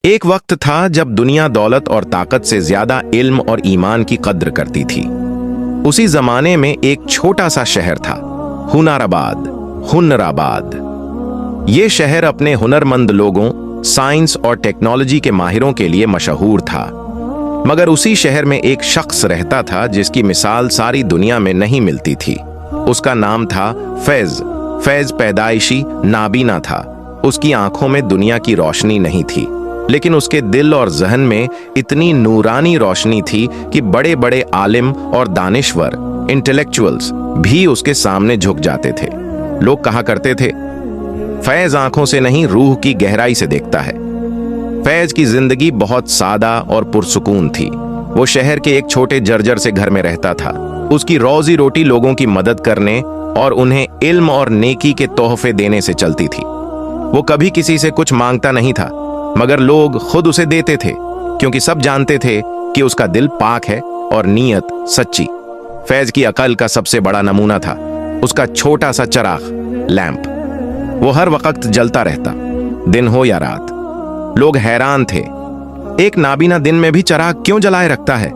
एक वक्त था जब दुनिया दौलत और ताकत से ज्यादा इल्म और ईमान की कद्र करती थी। उसी जमाने में एक छोटा सा शहर था, हुनराबाद। ये शहर अपने हुनरमंद लोगों, साइंस और टेक्नोलॉजी के माहिरों के लिए मशहूर था। मगर उसी शहर में एक शख्स रहता था जिसकी मिसाल सारी दुनिया में नहीं मिलती थी। उसका नाम था फैज पैदाइशी नाबीना था। उसकी आंखों में दुनिया की रोशनी नहीं थी, लेकिन उसके दिल और जहन में इतनी नूरानी रोशनी थी कि बड़े बड़े आलिम और दानिश्वर इंटेलेक्चुअल्स भी उसके सामने झुक जाते थे। लोग कहा करते थे, फैज आंखों से नहीं रूह की गहराई से देखता है। फैज की जिंदगी बहुत सादा और पुरसुकून थी। वो शहर के एक छोटे जर्जर से घर में रहता था। उसकी रोजी रोटी लोगों की मदद करने और उन्हें इल्म और नेकी के तोहफे देने से चलती थी। वो कभी किसी से कुछ मांगता नहीं था, मगर लोग खुद उसे देते थे, क्योंकि सब जानते थे कि उसका दिल पाक है और नीयत सच्ची। फैज की अकल का सबसे बड़ा नमूना था उसका छोटा सा चराग, लैंप। वो हर वक्त जलता रहता, दिन हो या रात। लोग हैरान थे, एक नाबीना दिन में भी चराग क्यों जलाए रखता है।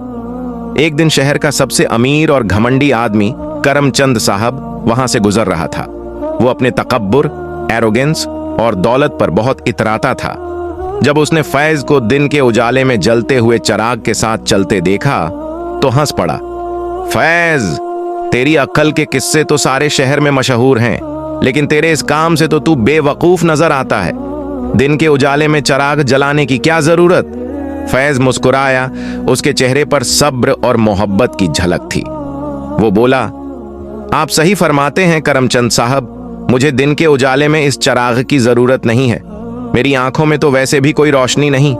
एक दिन शहर का सबसे अमीर और घमंडी आदमी करमचंद साहब वहां से गुजर रहा था। वो अपने तकब्बुर, एरोगेंस और दौलत पर बहुत इतराता था। जब उसने फैज को दिन के उजाले में जलते हुए चराग के साथ चलते देखा तो हंस पड़ा। फैज, तेरी अक्ल के किस्से तो सारे शहर में मशहूर हैं, लेकिन तेरे इस काम से तो तू बेवकूफ नजर आता है। दिन के उजाले में चराग जलाने की क्या जरूरत। फैज मुस्कुराया, उसके चेहरे पर सब्र और मोहब्बत की झलक थी। वो बोला, आप सही फरमाते हैं करमचंद साहब, मुझे दिन के उजाले में इस चराग की जरूरत नहीं है। मेरी आंखों में तो वैसे भी कोई रोशनी नहीं,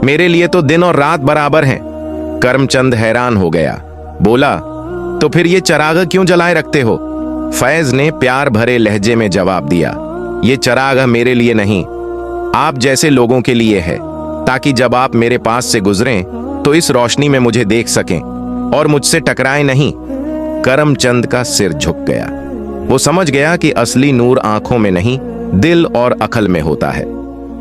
मेरे लिए तो दिन और रात बराबर हैं। करमचंद हैरान हो गया, बोला, तो फिर ये चराग क्यों जलाए रखते हो। फैज ने प्यार भरे लहजे में जवाब दिया, ये चराग मेरे लिए नहीं, आप जैसे लोगों के लिए है, ताकि जब आप मेरे पास से गुजरें तो इस रोशनी में मुझे देख सकें और मुझसे टकराए नहीं। करमचंद का सिर झुक गया। वो समझ गया कि असली नूर आंखों में नहीं, दिल और अकल में होता है।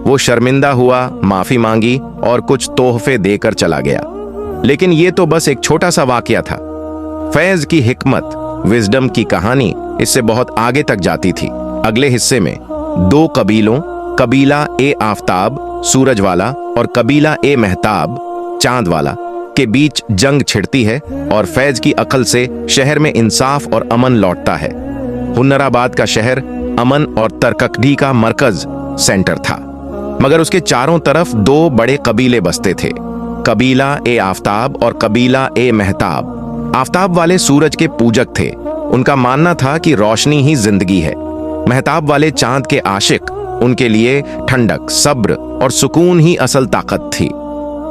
वो शर्मिंदा हुआ, माफी मांगी और कुछ तोहफे देकर चला गया। लेकिन ये तो बस एक छोटा सा वाकया था। फैज की हिकमत, विजडम की कहानी इससे बहुत आगे तक जाती थी। अगले हिस्से में दो कबीलों, कबीला ए आफताब सूरज वाला और कबीला ए महताब चांद वाला के बीच जंग छिड़ती है और फैज की अकल से शहर में इंसाफ और अमन लौटता है। हुनराबाद का शहर अमन और तरक्की का मरकज, सेंटर था, मगर उसके चारों तरफ दो बड़े कबीले बसते थे, कबीला ए आफताब और कबीला ए महताब। आफताब वाले सूरज के पूजक थे। उनका मानना था कि रोशनी ही जिंदगी है। महताब वाले चांद के आशिक, उनके लिए ठंडक, सब्र और सुकून ही असल ताकत थी।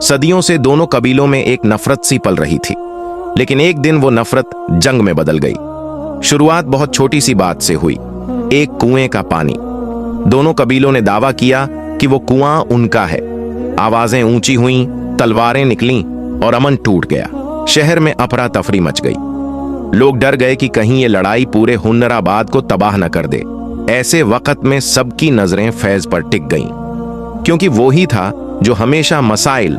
सदियों से दोनों कबीलों में एक नफरत सी पल रही थी, लेकिन एक दिन वो नफरत जंग में बदल गई। शुरुआत बहुत छोटी सी बात से हुई, एक कुएं का पानी। दोनों कबीलों ने दावा किया कि वो कुआं उनका है। आवाजें ऊंची हुईं, तलवारें निकलीं और अमन टूट गया। शहर में अफरा तफरी मच गई। लोग डर गए कि कहीं ये लड़ाई पूरे हुनराबाद को तबाह न कर दे। ऐसे वक्त में सबकी नजरें फैज पर टिक गईं, क्योंकि वो ही था जो हमेशा मसाइल,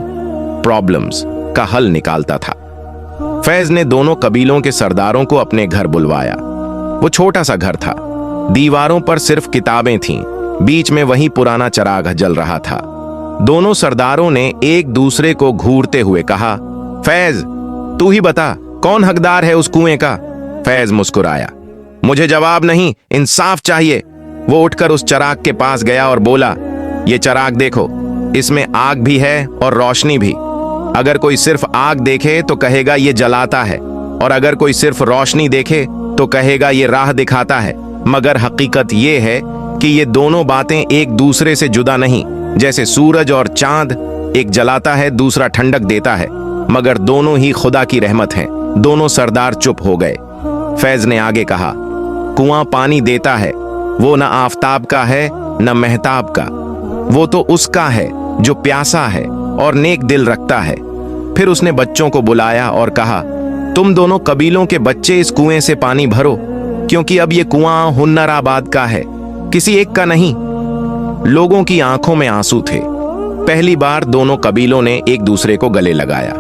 प्रॉब्लम्स का हल निकालता था। फैज ने दोनों कबीलों के सरदारों को अपने घर बुलवाया। वो छोटा सा घर था, दीवारों पर सिर्फ किताबें थीं, बीच में वही पुराना चराग जल रहा था। दोनों सरदारों ने एक दूसरे को घूरते हुए कहा, फैज, तू ही बता, कौन हकदार है उस कुएं का। फैज मुस्कुराया, मुझे जवाब नहीं, इंसाफ चाहिए। वो उठकर उस चराग के पास गया और बोला, ये चराग देखो, इसमें आग भी है और रोशनी भी। अगर कोई सिर्फ आग देखे तो कहेगा ये जलाता है, और अगर कोई सिर्फ रोशनी देखे तो कहेगा ये राह दिखाता है। मगर हकीकत ये है कि ये दोनों बातें एक दूसरे से जुदा नहीं। जैसे सूरज और चांद, एक जलाता है, दूसरा ठंडक देता है, मगर दोनों ही खुदा की रहमत हैं। दोनों सरदार चुप हो गए। फैज ने आगे कहा, कुआं पानी देता है, वो न आफताब का है न महताब का, वो तो उसका है जो प्यासा है और नेक दिल रखता है। फिर उसने बच्चों को बुलाया और कहा, तुम दोनों कबीलों के बच्चे इस कुएं से पानी भरो, क्योंकि अब ये कुआं हुनराबाद का है, किसी एक का नहीं। लोगों की आंखों में आंसू थे। पहली बार दोनों कबीलों ने एक दूसरे को गले लगाया।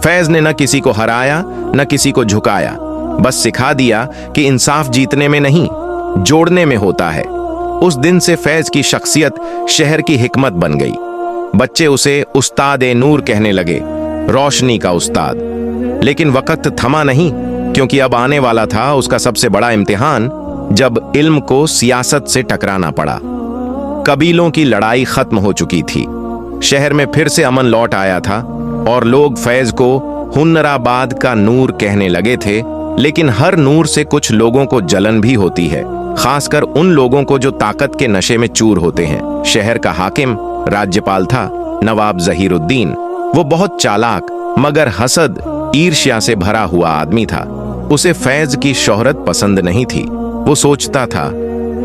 फैज ने न किसी को हराया न किसी को झुकाया, बस सिखा दिया कि इंसाफ जीतने में नहीं, जोड़ने में होता है। उस दिन से फैज की शख्सियत शहर की हिकमत बन गई। बच्चे उसे उस्ताद ए नूर कहने लगे, रोशनी का उस्ताद। लेकिन वक्त थमा नहीं, क्योंकि अब आने वाला था उसका सबसे बड़ा इम्तिहान, जब इल्म को सियासत से टकराना पड़ा। कबीलों की लड़ाई खत्म हो चुकी थी, शहर में फिर से अमन लौट आया था और लोग फैज को हुन्नराबाद का नूर कहने लगे थे। लेकिन हर नूर से कुछ लोगों को जलन भी होती है, खासकर उन लोगों को जो ताकत के नशे में चूर होते हैं। शहर का हाकिम राज्यपाल था नवाब जहीरुद्दीन। वो बहुत चालाक मगर हसद ईर्ष्या से भरा हुआ आदमी था। उसे फैज की शोहरत पसंद नहीं थी। वो सोचता था,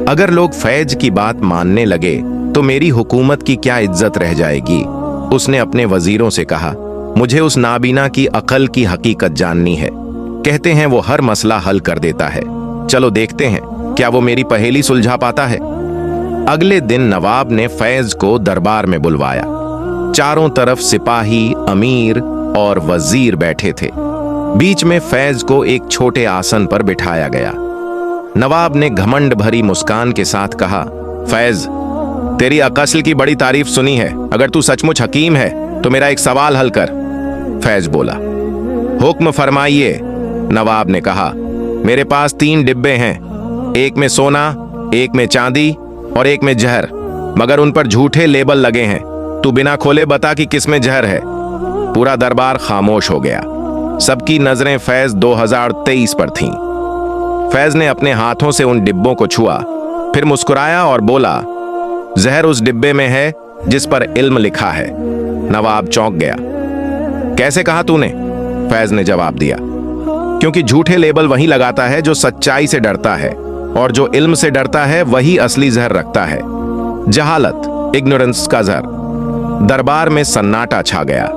अगर लोग फैज की बात मानने लगे तो मेरी हुकूमत की क्या इज्जत रह जाएगी। उसने अपने वजीरों से कहा, मुझे उस नाबीना की अकल की हकीकत जाननी है। कहते हैं वो हर मसला हल कर देता है। चलो देखते हैं क्या वो मेरी पहेली सुलझा पाता है। अगले दिन नवाब ने फैज को दरबार में बुलवाया। चारों तरफ सिपाही, अमीर और वजीर बैठे थे। बीच में फैज को एक छोटे आसन पर बिठाया गया। नवाब ने घमंड भरी मुस्कान के साथ कहा, फैज, तेरी अक्ल की बड़ी तारीफ सुनी है। अगर तू सचमुच हकीम है तो मेरा एक सवाल हल कर। फैज बोला, हुक्म फरमाइए। नवाब ने कहा, मेरे पास 3 डिब्बे हैं, एक में सोना, एक में चांदी और एक में जहर, मगर उन पर झूठे लेबल लगे हैं। तू बिना खोले बता कि किस में जहर है। पूरा दरबार खामोश हो गया। सबकी नजरें फैज 2023 पर थीं। फैज ने अपने हाथों से उन डिब्बों को छुआ, फिर मुस्कुराया और बोला, जहर उस डिब्बे में है जिस पर इल्म लिखा है। नवाब चौंक गया। कैसे कहा तूने? फैज ने जवाब दिया, क्योंकि झूठे लेबल वही लगाता है जो सच्चाई से डरता है, और जो इल्म से डरता है वही असली जहर रखता है। जहालत, इग्नोरेंस का जहर। दरबार में सन्नाटा छा गया।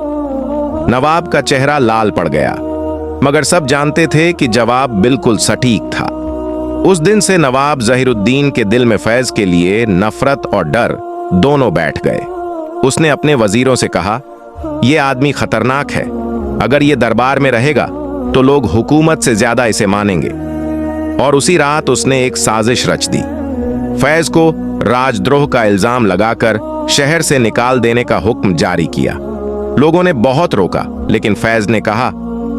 नवाब का चेहरा लाल पड़ गया, मगर सब जानते थे कि जवाब बिल्कुल सटीक था। उस दिन से नवाब जहीरुद्दीन के दिल में फैज के लिए नफरत और डर दोनों बैठ गए। उसने अपने वजीरों से कहा, यह आदमी खतरनाक है। अगर ये दरबार में रहेगा तो लोग हुकूमत से ज्यादा इसे मानेंगे। और उसी रात उसने एक साजिश रच दी। फैज को राजद्रोह का इल्जाम लगाकर शहर से निकाल देने का हुक्म जारी किया। लोगों ने बहुत रोका, लेकिन फैज ने कहा,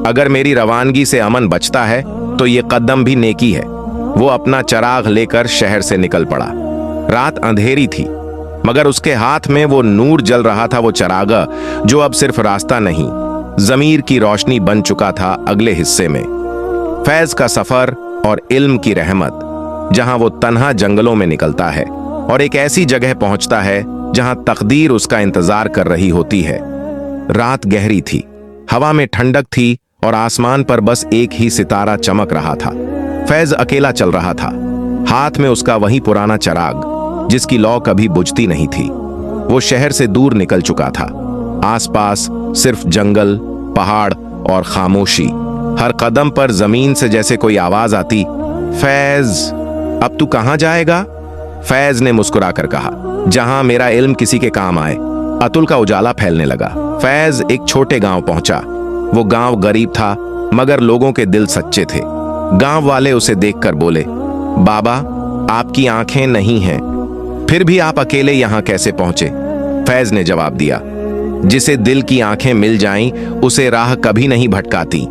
अगर मेरी रवानगी से अमन बचता है तो ये कदम भी नेकी है। वो अपना चराग लेकर शहर से निकल पड़ा। रात अंधेरी थी, मगर उसके हाथ में वो नूर जल रहा था, वो चरागा जो अब सिर्फ रास्ता नहीं, जमीर की रोशनी बन चुका था अगले हिस्से में। फैज का सफर और इल्म की रहमत, जहां वो तन्हा जंगलों में निकलता है और एक ऐसी जगह पहुंचता है जहां तकदीर उसका इंतजार कर रही होती है। रात गहरी थी, हवा में ठंडक थी और आसमान पर बस एक ही सितारा चमक रहा था। फैज अकेला चल रहा था, हाथ में उसका वही पुराना चराग जिसकी लौ कभी बुझती नहीं थी। वो शहर से दूर निकल चुका था। आसपास सिर्फ जंगल, पहाड़ और खामोशी। हर कदम पर जमीन से जैसे कोई आवाज आती, फैज, अब तू कहां जाएगा? फैज ने मुस्कुराकर कहा, जहां मेरा इल्म किसी के काम आए। अतुल का उजाला फैलने लगा। फैज एक छोटे गांव पहुंचा। वो गांव गरीब था, मगर लोगों के दिल सच्चे थे। गांव वाले उसे देखकर बोले, बाबा, आपकी आंखें नहीं हैं, फिर भी आप अकेले यहां कैसे पहुंचे? फैज ने जवाब दिया, जिसे दिल की आंखें मिल जाएं, उसे राह कभी नहीं भटकाती।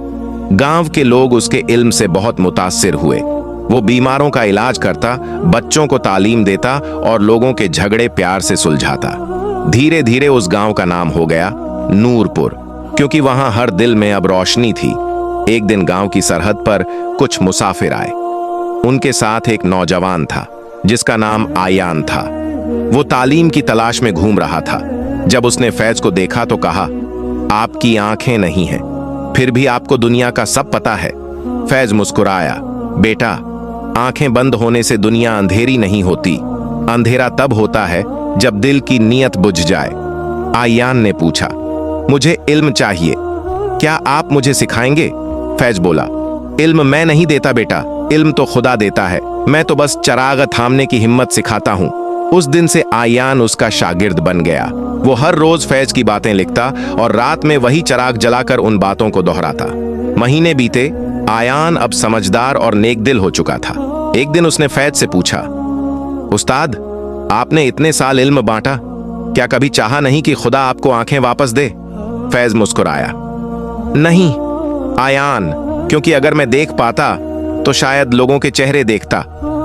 गांव के लोग उसके इल्म से बहुत मुतासिर हुए। वो बीमारों का इलाज करता, बच्चों को तालीम देता और लोगों के झगड़े प्यार से सुलझाता। धीरे धीरे उस गांव का नाम हो गया नूरपुर, क्योंकि वहां हर दिल में अब रोशनी थी। एक दिन गांव की सरहद पर कुछ मुसाफिर आए। उनके साथ एक नौजवान था जिसका नाम आयान था। वो तालीम की तलाश में घूम रहा था। जब उसने फैज को देखा तो कहा, आपकी आंखें नहीं हैं, फिर भी आपको दुनिया का सब पता है। फैज मुस्कुराया, बेटा, आंखें बंद होने से दुनिया अंधेरी नहीं होती। अंधेरा तब होता है जब दिल की नीयत बुझ जाए। आयान ने पूछा, मुझे इल्म चाहिए, क्या आप मुझे सिखाएंगे? फैज बोला, इल्म मैं नहीं देता बेटा, इल्म तो खुदा देता है। मैं तो बस चराग थामने की हिम्मत सिखाता हूँ। उस दिन से आयान उसका शागिर्द बन गया। वो हर रोज फैज की बातें लिखता और रात में वही चिराग जलाकर उन बातों को दोहराता। महीने बीते, आयान अब समझदार और नेकदिल हो चुका था। एक दिन उसने फैज से पूछा, उस्ताद, आपने इतने साल इल्म बांटा, क्या कभी चाहा नहीं कि खुदा आपको आंखें वापस दे? फैज मुस्कुराया, नहीं आयान, क्योंकि अगर मैं देख पाता तो शायद लोगों के चेहरे देखता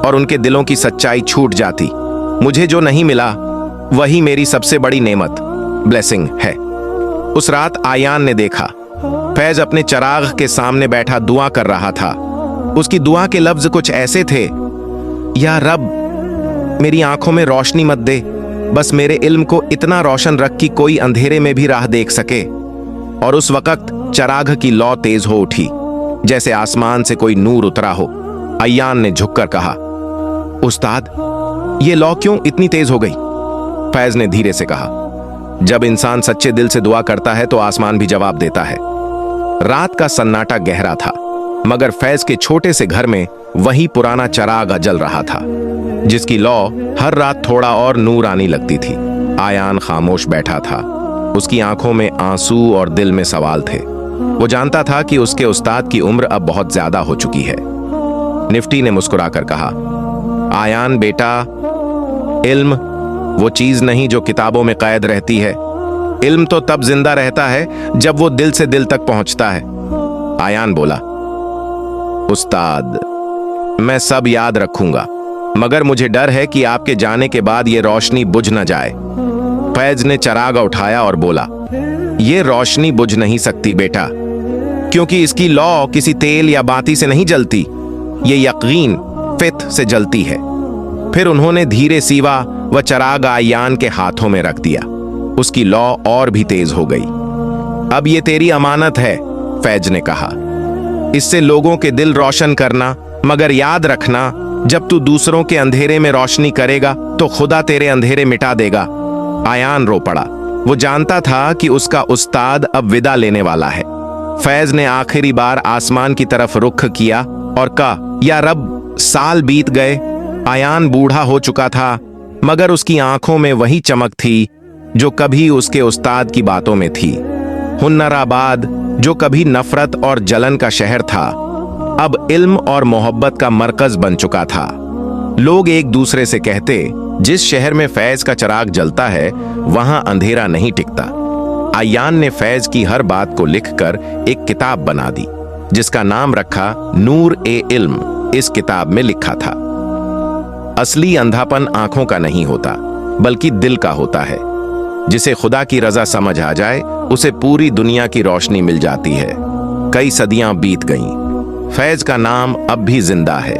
और उनके दिलों की सच्चाई छूट जाती। मुझे जो नहीं मिला वही मेरी सबसे बड़ी नेमत, ब्लेसिंग है। उस रात आयान ने देखा फैज अपने चिराग के सामने बैठा दुआ कर रहा था। उसकी दुआ के लफ्ज कुछ ऐसे थे, या रब, मेरी आंखों में रोशनी मत दे, बस मेरे इल्म को इतना रोशन रख कि कोई अंधेरे में भी राह देख सके। और उस वक्त चिराग की लौ तेज हो उठी, जैसे आसमान से कोई नूर उतरा हो। आयान ने झुककर कहा, उस्ताद, ये लौ क्यों इतनी तेज हो गई? फैज ने धीरे से कहा, जब इंसान सच्चे दिल से दुआ करता है तो आसमान भी जवाब देता है। रात का सन्नाटा गहरा था, मगर फैज के छोटे से घर में वही पुराना चिराग जल रहा था, जिसकी लौ हर रात थोड़ा और नूर आने लगती थी। आयान खामोश बैठा था। उसकी आंखों में आंसू और दिल में सवाल थे। वो जानता था कि उसके उस्ताद की उम्र अब बहुत ज्यादा हो चुकी है। निफ्टी ने मुस्कुराकर कहा, आयान बेटा, इल्म वो चीज नहीं जो किताबों में कैद रहती है। इल्म तो तब जिंदा रहता है जब वो दिल से दिल तक पहुंचता है। आयान बोला, उस्ताद, मैं सब याद रखूंगा, मगर मुझे डर है कि आपके जाने के बाद ये रोशनी बुझ न जाए। फैज ने चिराग उठाया और बोला, ये रोशनी बुझ नहीं सकती बेटा, क्योंकि इसकी लौ किसी तेल या बाती से नहीं जलती, ये यकीन फित से जलती है। फिर उन्होंने धीरे सीवा व चिराग आयान के हाथों में रख दिया। उसकी लौ और भी तेज हो गई। अब ये तेरी अमानत है, फैज ने कहा, इससे लोगों के दिल रोशन करना, मगर याद रखना, जब तू दूसरों के अंधेरे में रोशनी करेगा तो खुदा तेरे अंधेरे मिटा देगा। आयान रो पड़ा। वो जानता था कि उसका उस्ताद अब विदा लेने वाला है। फैज ने आखिरी बार आसमान की तरफ रुख किया और कहा, या रब, साल बीत गए। आयान बूढ़ा हो चुका था, मगर उसकी आंखों में वही चमक थी जो कभी उसके उस्ताद की बातों में थी। हुन्नराबाद, जो कभी नफरत और जलन का शहर था, अब इल्म और मोहब्बत का मरकज बन चुका था। लोग एक दूसरे से कहते, जिस शहर में फैज का चिराग जलता है वहां अंधेरा नहीं टिकता। आयान ने फैज की हर बात को लिखकर एक किताब बना दी, जिसका नाम रखा नूर ए इल्म। इस किताब में लिखा था, असली अंधापन आंखों का नहीं होता, बल्कि दिल का होता है। जिसे खुदा की रजा समझ आ जाए, उसे पूरी दुनिया की रोशनी मिल जाती है। कई सदियां बीत गईं, फैज का नाम अब भी जिंदा है,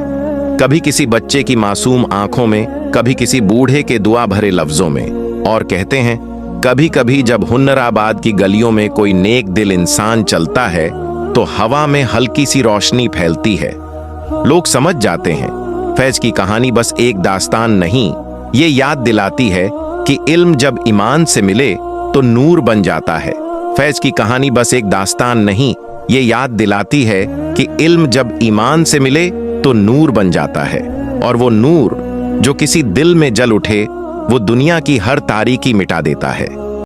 कभी किसी बच्चे की मासूम आंखों में, कभी किसी बूढ़े के दुआ भरे लफ्जों में। और कहते हैं, कभी कभी जब हुन्नराबाद की गलियों में कोई नेक दिल इंसान चलता है तो हवा में हल्की सी रोशनी फैलती है। लोग समझ जाते हैं फैज की कहानी बस एक दास्तान नहीं, ये याद दिलाती है कि इल्म जब ईमान से मिले तो नूर बन जाता है। फैज की कहानी बस एक दास्तान नहीं, ये याद दिलाती है कि इल्म जब ईमान से मिले तो नूर बन जाता है, और वो नूर जो किसी दिल में जल उठे वो दुनिया की हर तारीकी मिटा देता है।